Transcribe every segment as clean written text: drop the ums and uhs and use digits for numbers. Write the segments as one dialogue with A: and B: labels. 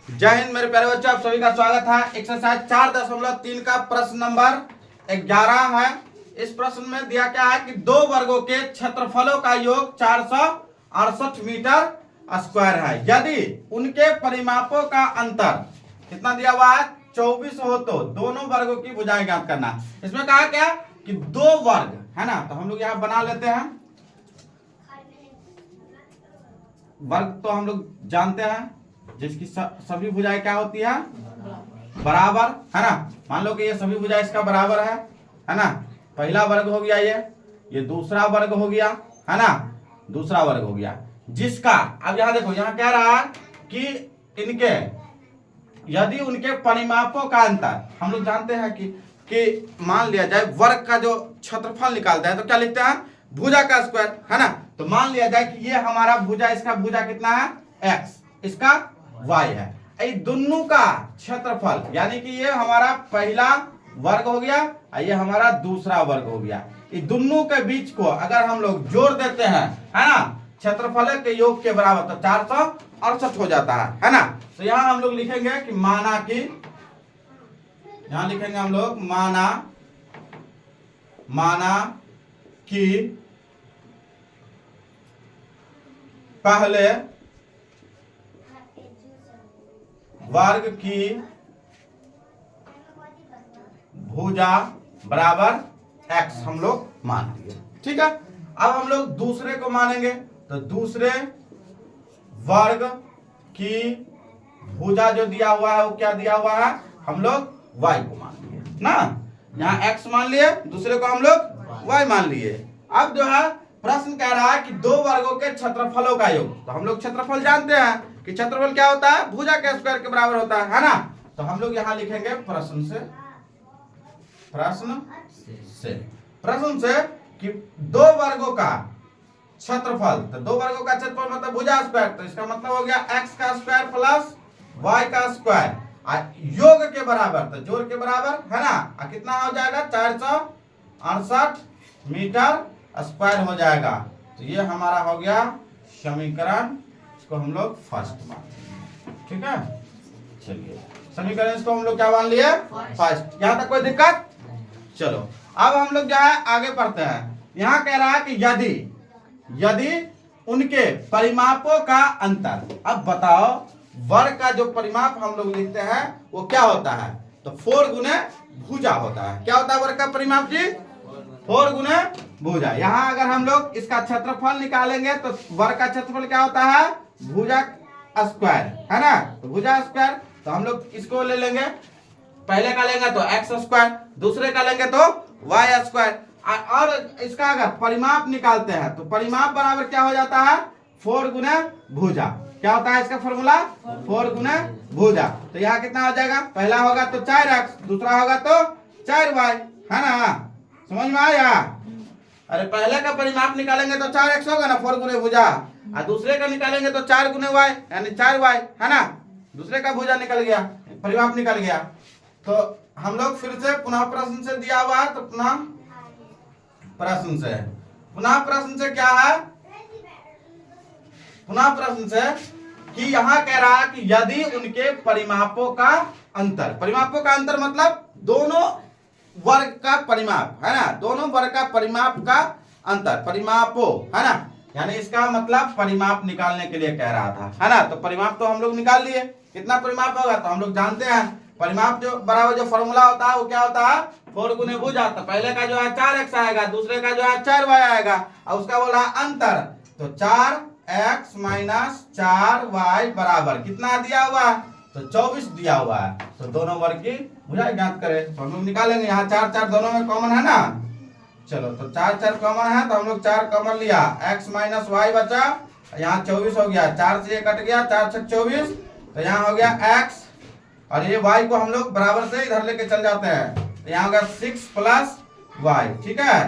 A: जय हिंद मेरे प्यारे बच्चों, आप सभी का स्वागत है। एक्सरसाइज 4.3 का प्रश्न नंबर 11 है। इस प्रश्न में दिया क्या है कि दो वर्गों के क्षेत्रफलों का योग 468 मीटर स्क्वायर है। यदि उनके परिमापों का अंतर कितना दिया हुआ है 24 हो तो दोनों वर्गों की भुजाएं ज्ञात करना। इसमें कहा क्या कि दो वर्ग है ना, तो हम लोग यहाँ बना लेते हैं। वर्ग तो हम लोग जानते हैं जिसकी सभी भुजाएं क्या होती है बराबर, है ना। मान लो कि ये सभी भुजाएं इसका बराबर है ना। पहला वर्ग हो गया ये दूसरा वर्ग हो गया, है ना, दूसरा वर्ग हो गया जिसका, अब यहां देखो यहां कह रहा है कि इनके यदि उनके परिमापों का अंतर, हम लोग जानते हैं कि मान लिया जाए वर्ग का जो क्षेत्रफल निकालते हैं तो क्या लिखते हैं भुजा का स्क्वायर, है ना। तो मान लिया जाए कि ये हमारा भुजा, इसका भुजा कितना है x, इसका y है। दोनों का क्षेत्रफल यानी कि ये हमारा पहला वर्ग हो गया और ये हमारा दूसरा वर्ग हो गया। इस दोनों के बीच को अगर हम लोग जोड़ देते हैं, है ना, क्षेत्रफल के योग के बराबर तो 468 हो जाता है ना। तो यहां हम लोग लिखेंगे कि माना कि, यहां लिखेंगे हम लोग माना कि पहले वर्ग की भुजा बराबर x हम लोग मान लिए, ठीक है। अब हम लोग दूसरे को मानेंगे तो दूसरे वर्ग की भुजा जो दिया हुआ है वो क्या दिया हुआ है, हम लोग y को मान लिए ना। यहाँ x मान लिए, दूसरे को हम लोग y मान लिए। अब जो है प्रश्न कह रहा है कि दो वर्गों के क्षेत्रफलों का योग, तो हम लोग क्षेत्रफल जानते हैं कि क्षेत्रफल क्या होता है भुजा के स्क्वायर के बराबर होता है ना। तो हम लोग यहां लिखेंगे प्रश्न से कि दो वर्गों का क्षेत्रफल, तो दो वर्गों का क्षेत्रफल मतलब भुजा स्क्वायर, तो इसका मतलब हो गया x का स्क्वायर प्लस y का स्क्वायर योग के बराबर, तो जोड़ के बराबर, है ना। कितना हो जाएगा 468 मीटर स्क्वायर हो जाएगा। तो ये हमारा हो गया समीकरण, इसको हम लोग फर्स्ट मान लेंगे, ठीक है। चलिए समीकरण इसको हम लोग क्या मान लिए फर्स्ट। यहां तक कोई दिक्कत? चलो अब हम लोग जो है आगे पढ़ते हैं। यहां कह रहा है कि यदि उनके परिमापों का अंतर, अब बताओ वर्ग का जो परिमाप हम लोग लिखते हैं वो क्या होता है, तो 4 गुने भुजा होता है। क्या होता है वर्ग का परिमाप जी 4 गुने भुजा। यहाँ अगर हम लोग इसका क्षेत्रफल निकालेंगे तो वर्ग का क्षेत्रफल क्या होता है भुजा स्क्वायर, है ना। तो भुजा स्क्वायर, तो हम लोग इसको ले लेंगे, पहले का लेंगे तो x स्क्वायर, दूसरे का लेंगे तो y स्क्वायर। और इसका अगर परिमाप निकालते हैं तो परिमाप बराबर क्या हो जाता है 4 गुने भुजा। क्या होता है इसका फॉर्मूला 4 गुने भुजा। तो यहाँ कितना हो जाएगा, पहला होगा तो 4x, दूसरा होगा तो 4y, है ना। समझ में आया? अरे पहले का परिमाप निकालेंगे तो 4x होगा ना 4 गुने भुजा, और दूसरे का निकालेंगे तो 4 गुने y यानी 4y, है ना। दूसरे का भुजा निकल गया, परिमाप निकल गया। तो हम लोग फिर से पुनः प्रश्न से दिया हुआ है, तो पुनः प्रश्न से क्या है, पुनः प्रश्न से कि यहाँ कह रहा है कि यदि उनके परिमापों का अंतर मतलब दोनों वर्ग का परिमाप, है ना, दोनों वर्ग का परिमाप का अंतर, परिमापों, है ना, यानी इसका मतलब परिमाप निकालने के लिए कह रहा था, है ना। तो परिमाप तो हम लोग निकाल लिए, कितना परिमाप होगा तो हम लोग जानते हैं परिमाप जो बराबर जो फॉर्मूला होता है वो क्या होता है 4 गुने भुजा। तो पहले का जो है 4x आएगा, दूसरे का जो है 4y आएगा, और उसका बोला अंतर, तो 4x माइनस 4y बराबर कितना दिया हुआ है तो 24 दिया हुआ है। तो दोनों वर्ग की भुजा ज्ञात करें, तो हम लोग निकालेंगे। यहाँ 4 दोनों में कॉमन है ना, चलो तो 4 कॉमन है तो हम लोग 4 कॉमन लिया, x माइनस वाई बचा, यहाँ 24 हो गया, 4 से ये कट गया, 4 से 24, तो यहाँ हो गया x, और ये y को हम लोग बराबर से इधर लेके चल जाते हैं, तो यहाँ होगा 6 प्लस y, ठीक है।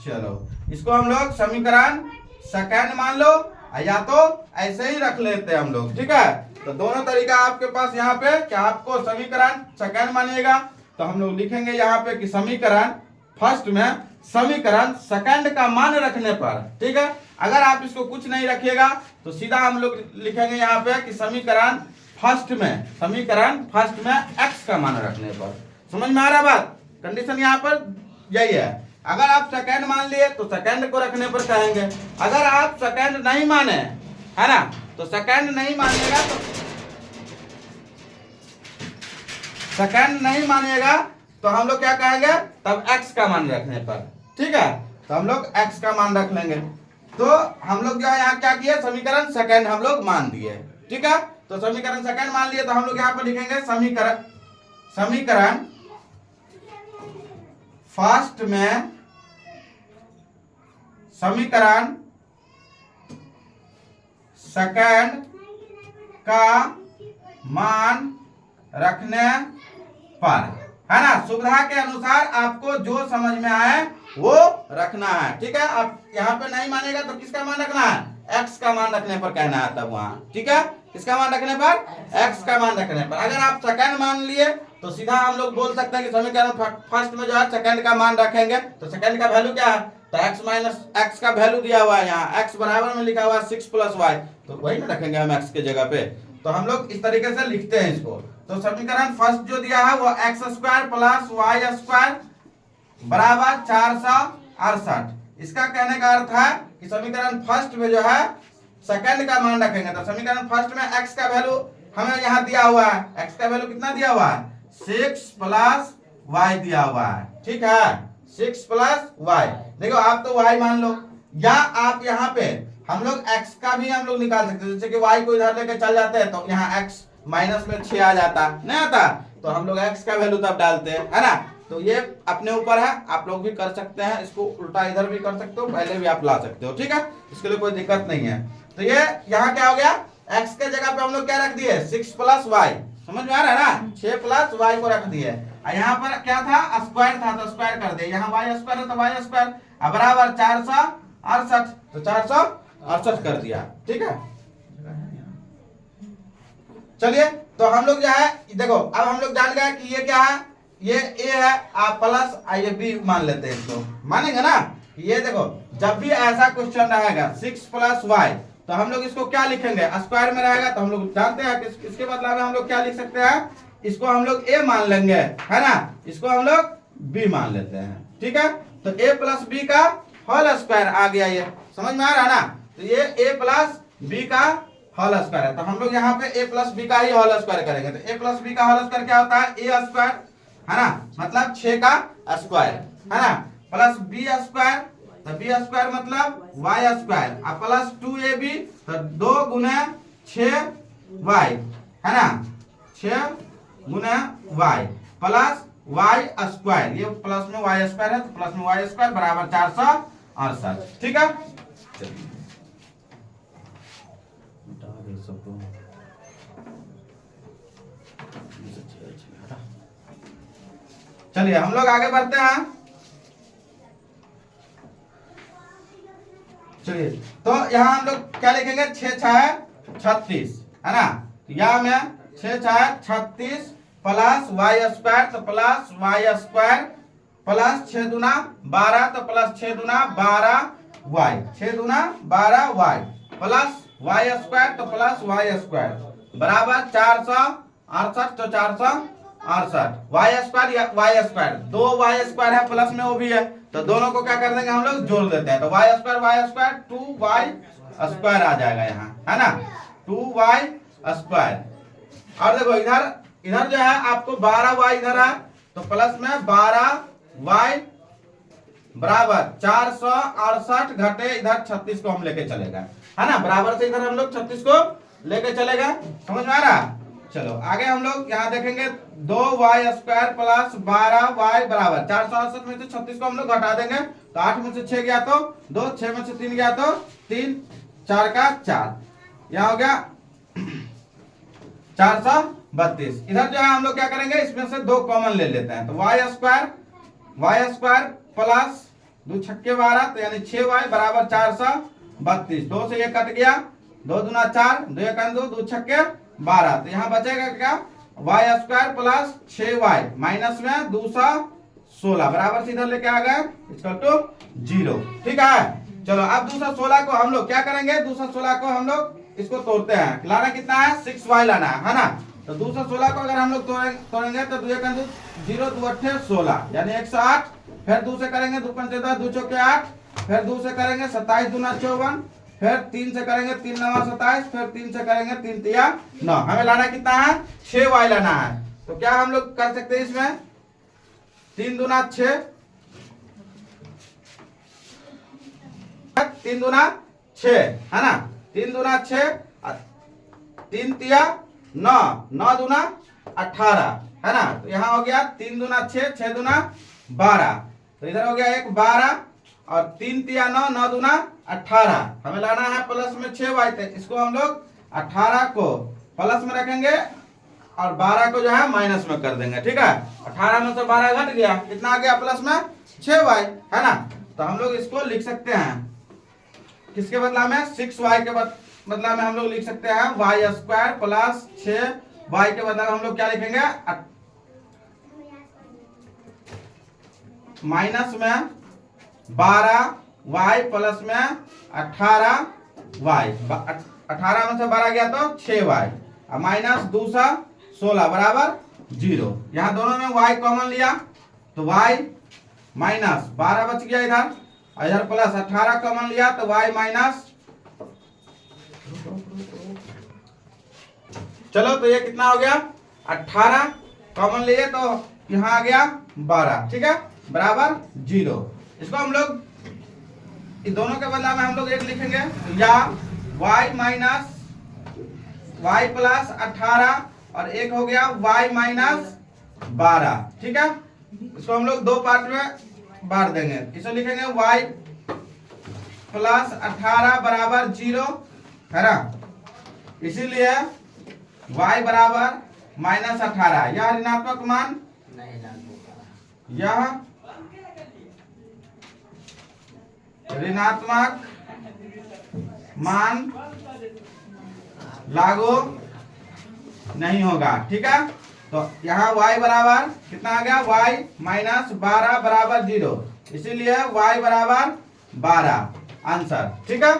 A: चलो इसको हम लोग समीकरण सेकंड मान लो, या तो ऐसे ही रख लेते हैं हम लोग, ठीक है। तो दोनों तरीका आपके पास यहाँ पे, क्या आपको समीकरण सेकंड मानिएगा तो हम लोग लिखेंगे यहाँ पे कि समीकरण फर्स्ट में समीकरण सेकंड का मान रखने पर, ठीक है। अगर आप इसको कुछ नहीं रखिएगा तो सीधा हम लोग लिखेंगे यहाँ पे कि समीकरण फर्स्ट में, समीकरण फर्स्ट में x का मान रखने पर। समझ में आ रहा बात? कंडीशन यहाँ पर यही है। अगर आप सेकंड मान लिए तो सेकंड को रखने पर कहेंगे। अगर आप सेकंड नहीं माने, है ना, तो सेकंड नहीं मानिएगा तो सेकंड नहीं मानिएगा तो हम लोग क्या कहेंगे, तब x का मान रखने पर। ठीक है, तो हम लोग x का मान रख लेंगे। तो हम लोग जो है यहाँ क्या किए, समीकरण सेकंड हम लोग मान दिए। ठीक है, तो समीकरण सेकंड मान लिए तो हम लोग यहाँ पर लिखेंगे समीकरण फर्स्ट में, समीकरण सेकंड का मान रखने पर, है ना। सुविधा के अनुसार आपको जो समझ में आए वो रखना है। ठीक है, आप यहाँ पे नहीं मानेगा तो किसका मान रखना है, x का मान रखने पर कहना है तब वहां। ठीक है, किसका मान रखने पर, x का मान रखने पर। अगर आप सेकंड मान लिए तो सीधा हम लोग बोल सकते हैं कि समीकरण फर्स्ट में जो है सेकंड का मान रखेंगे। तो सेकंड का वैल्यू क्या है, तो x माइनस x का वैल्यू दिया हुआ है यहाँ, x बराबर में लिखा हुआ है 6 प्लस y, तो वही में रखेंगे हम x के जगह पे। तो हम लोग इस तरीके से लिखते हैं इसको। तो समीकरण फर्स्ट जो दिया है वो x square plus Y square बराबर 468। इसका कहने का अर्थ है कि समीकरण फर्स्ट में जो है सेकंड का मान रखेंगे। तो समीकरण फर्स्ट में x का वैल्यू हमें यहाँ दिया हुआ है, x का वैल्यू कितना दिया हुआ है, 6 प्लस y दिया हुआ है। ठीक है, 6 प्लस y। देखो आप तो y मान लो, या आप यहाँ पे हम लोग x का भी हम लोग निकाल सकते हैं। जैसे कि y को इधर लेके चल जाते हैं तो यहाँ x माइनस में 6 आ जाता, नहीं आता, तो हम लोग x का वैल्यू तब डालते हैं, है ना। तो ये अपने ऊपर है, आप लोग भी कर सकते हैं, इसको उल्टा इधर भी कर सकते हो, पहले भी आप ला सकते हो। ठीक है, इसके लिए कोई दिक्कत नहीं है। तो ये यहाँ क्या हो गया, x के जगह पे हम लोग क्या रख दिए, 6 प्लस वाई। समझ में आ रहा है ना, 6 प्लस वाई को रख दिए। यहाँ पर क्या था, स्क्वायर था तो स्क्वायर कर दिए, यहाँ वाई स्क्वायर है तो वाई स्क्वायर बराबर 468, तो 468 कर दिया। ठीक है, चलिए तो हम लोग जो है देखो, अब हम लोग जान गए कि ये क्या है, ये a है, आप प्लस ये b मान लेते हैं, इसको मानेंगे ना। ये देखो जब भी ऐसा क्वेश्चन रहेगा 6 प्लस वाई, तो हम लोग इसको क्या लिखेंगे, स्क्वायर में रहेगा तो हम लोग जानते हैं कि इसके बदला में हम लोग क्या लिख सकते हैं, इसको हम लोग a मान लेंगे, है ना, इसको हम लोग b मान लेते हैं। ठीक है, तो a प्लस b का होल स्क्वायर आ गया, ये समझ में आ रहा है ना। तो ये a प्लस b का होल स्क्वायर है, तो हम लोग यहाँ पे a प्लस b का ही होल स्क्वायर करेंगे। तो a प्लस b का होल स्क्वायर क्या होता है, a स्क्वायर, है ना, मतलब 6 का स्क्वायर, है ना, प्लस b स्क्वायर, तो b स्क्वायर मतलब y स्क्वायर, अब प्लस 2ab, तो 2 गुने 6y, है ना, 6 गुने y प्लस y स्क्वायर, ये प्लस में y स्क्वायर है तो प्लस में y स्क्वायर बराबर 468। ठीक है, चलिए हम लोग आगे बढ़ते हैं। चलिए तो यहाँ हम लोग क्या लिखेंगे, 6 6 36, है ना, यहाँ में 6 6 36 प्लस वाई स्क्वायर, तो प्लस वाई स्क्वायर प्लस 6 दूना 12, तो प्लस 6 दूना 12 वाई, 6 दूना 12 वाई प्लस वाई स्क्वायर, तो प्लस वाई स्क्वायर बराबर 468, तो 468 वाई स्क्वायर या वाई स्क्वायर, 2 वाई स्क्वायर है प्लस में वो भी है, तो दोनों को क्या कर देंगे हम लोग, जोड़ देते हैं। तो वाई स्क्वायर 2 वाई स्क्वायर आ जाएगा यहाँ, है ना, 2 वाई स्क्वायर। और देखो इधर जो है आपको 12 वाई इधर है, तो प्लस में 12 वाई बराबर 468 घटे इधर 36 को हम लेके चलेगा, है ना, बराबर से इधर हम लोग 36 को लेके चलेगा। समझ में आ रहा, चलो आगे हम लोग यहाँ देखेंगे 2 वाई स्क्वायर प्लस 12 वाई बराबर 468 में से 36 को हम लोग घटा देंगे, तो 8 में से 6 गया तो 2, 6 में से 3 गया तो 3, 4 का 4, यहाँ हो गया 432। इधर जो है हम लोग क्या करेंगे, इसमें से 2 कॉमन ले लेते हैं, तो वाई स्क्वायर प्लस 2 छक्के 12, तो यानी 6 वाई बराबर 432, 2 से ये कट गया, 2 दूना 4, 2 एक 2, 2 छक्के 12, तो यहाँ बचेगा क्या, Y square plus 6 Y minus में 216 बराबर से इधर लेके आ गए इक्वल टू 0। ठीक है, चलो अब 216 को हम लोग क्या करेंगे, 216 को हम लोग इसको तोड़ते हैं, लाना कितना है 6y लाना है ना। तो 2 से 16 को अगर हम लोग तोड़ेंगे तो 2 का 0 2 8 16 यानी 108। फिर 2 से करेंगे 2 पंचे 10 2 चौके 8, फिर 2 से करेंगे 27 दूना 54, फिर 3 से करेंगे 3 9 27, फिर 3 से करेंगे 3 तिया 9। हमें लाना कितना है 6y लाना है। तो क्या हम लोग कर सकते हैं इसमें 3 दूना 6, 3 दूना 6 है ना, 3 दूना 6, 3 तिया 9, 9 दूना 18 है ना। तो यहाँ हो गया 3 दूना 6, 6 दूना 12, तो इधर हो गया 1 12 और 3 तिया 9, 9 दूना 18। हमें लाना है प्लस में 6y, इसको हम लोग 18 को प्लस में रखेंगे और 12 को जो है माइनस में कर देंगे। ठीक है, 18 में से 12 घट गया, कितना आ गया प्लस में 6y है ना। तो हम लोग इसको लिख सकते हैं किसके बदला में 6y के बदला में हम लोग लिख सकते हैं y स्क्वायर प्लस 6y के बदला में हम लोग क्या लिखेंगे माइनस में 12y प्लस में 18y, 18 में से 12 गया तो 6y और माइनस 2 से 16 बराबर 0। यहाँ दोनों में y कॉमन लिया तो y माइनस 12 बच गया इधर, इधर प्लस 18 कॉमन लिया तो y माइनस, चलो तो ये कितना हो गया 18 कॉमन लिए तो यहाँ आ गया 12। ठीक है, बराबर 0। इसको हम लोग इस दोनों के बदला में हम लोग एक लिखेंगे या y माइनस y प्लस 18 और एक हो गया y माइनस 12। ठीक है, इसको हम लोग दो पार्ट में बांट देंगे, इसको लिखेंगे y प्लस 18 बराबर 0 है ना, इसीलिए y बराबर माइनस 18, यह ऋणात्मक मान, यह ऋणात्मक मान लागू नहीं होगा। ठीक है, तो यहाँ y बराबर कितना आ गया y माइनस 12 बराबर 0, इसीलिए y बराबर 12 आंसर। ठीक है,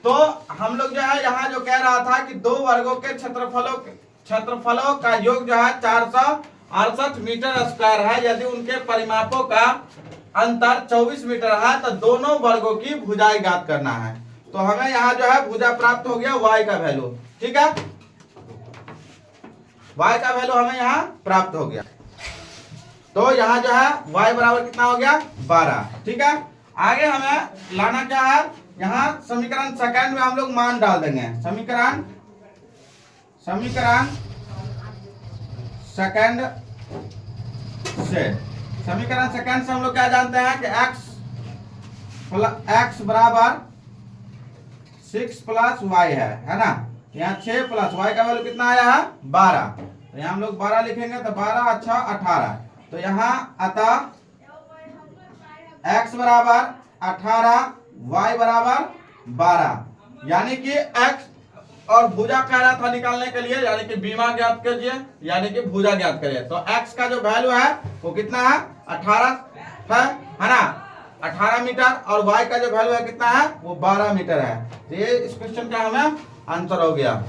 A: तो हम लोग जो है यहाँ जो कह रहा था कि दो वर्गों के क्षेत्रफलों का योग जो है 468 मीटर स्क्वायर है। यदि उनके परिमापों का अंतर 24 मीटर है तो दोनों वर्गों की भुजाएं ज्ञात करना है। तो हमें यहाँ जो है भुजा प्राप्त हो गया y का वैल्यू। ठीक है, y का वैल्यू हमें यहाँ प्राप्त हो गया। तो यहाँ जो है y बराबर कितना हो गया 12। ठीक है, आगे हमें लाना क्या है, यहाँ समीकरण सेकंड में हम लोग मान डाल देंगे। समीकरण सेकंड से हम लोग क्या जानते हैं कि x बराबर 6 प्लस y है ना। यहाँ 6 प्लस y का वैल्यू कितना आया है 12, तो यहाँ हम लोग 12 लिखेंगे तो 12 अच्छा 18। तो यहाँ अतः x बराबर 18 y बराबर 12, यानी कि x और भुजा कह रहा था निकालने के लिए, यानी कि बीमा ज्ञात कीजिए, यानी कि भुजा ज्ञात करिए। तो x का जो वैल्यू है वो कितना है 18 है ना, 18 मीटर, और y का जो वैल्यू है कितना है वो 12 मीटर है। तो ये इस क्वेश्चन का हमें आंसर हो गया।